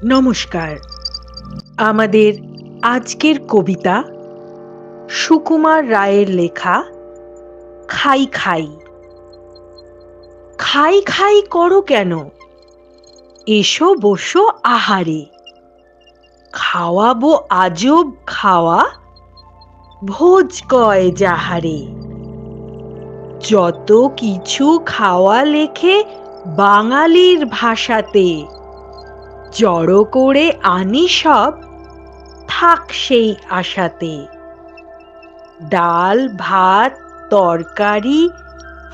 নমস্কার। আমাদের আজকের কবিতা সুকুমার রায়ের লেখা খাই খাই। খাই খাই করো কেন? এসো বসো আহারে। খাওয়াবো আজব খাওয়া, ভোজ কয় যাহারে। যত কিছু খাওয়া লেখে বাঙালির ভাষাতে, জড়ো করে আনি সব থাক সেই আশাতে। ডাল ভাত তরকারি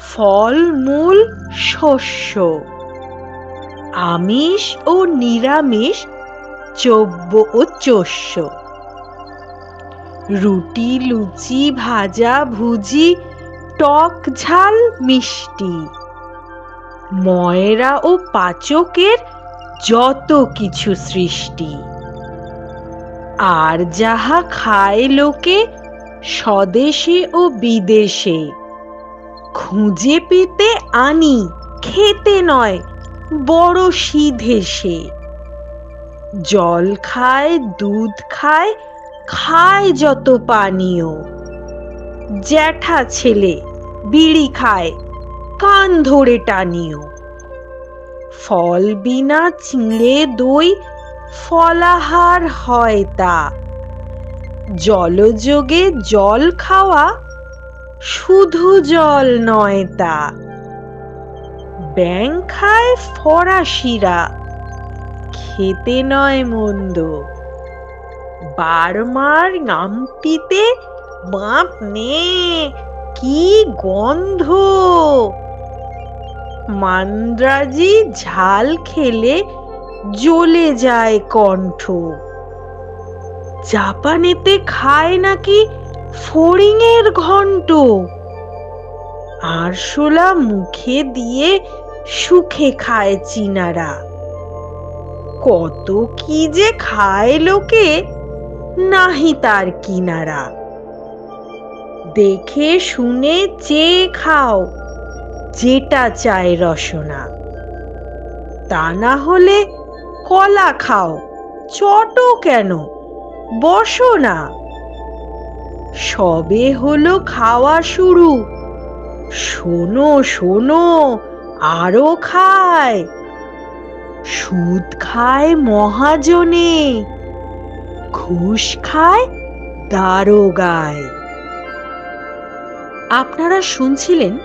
ফল মূল শস্য, আমিষ ও নিরামিষ চব্য ও চস্য। রুটি লুচি ভাজা ভুজি টক ঝাল মিষ্টি, ময়রা ও পাচকের যত কিছু সৃষ্টি। আর যাহা খায় লোকে স্বদেশে ও বিদেশে, খুঁজে পেতে আনি খেতে নয় বড় সিধেসে। জল খায় দুধ খায় খায় যত পানীয়, জ্যাঠা ছেলে বিড়ি খায় কান ধরে টানিও। ফল বিনা চিঁড়ে দই ফলাহার হয় তা, জলযোগে জল খাওয়া শুধু জল নয় তা। ব্যাঙ খায় ফরাসিরা খেতে নয় মন্দ, বার্মার নামটিতে বাপ নে কি গন্ধ। মান্দ্রাজি ঝাল খেলে জ্বলে যায় কণ্ঠ, জাপানেতে খায় নাকি ফড়িংয়ের ঘন্ট। আরশোলা মুখে দিয়ে সুখে খায় চীনারা, কত কি যে খায় লোকে নাহি তার কিনারা। দেখে শুনে চেয়ে খাও যেটা চায় রসনা, তা না হলে কলা খাও চটো কেন বসো না। সবে হলো খাওয়া শুরু, শোনো শোনো আরো খায়। সুদ খায় মহাজনে, ঘুষ খায় দারোগায়। আপনারা শুনছিলেন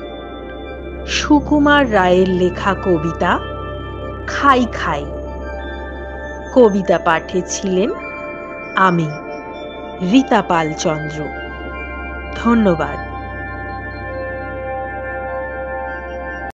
সুকুমার রায়ের লেখা কবিতা খাই খাই। কবিতা পাঠে ছিলেন আমি রীতা পাল চন্দ্র। ধন্যবাদ।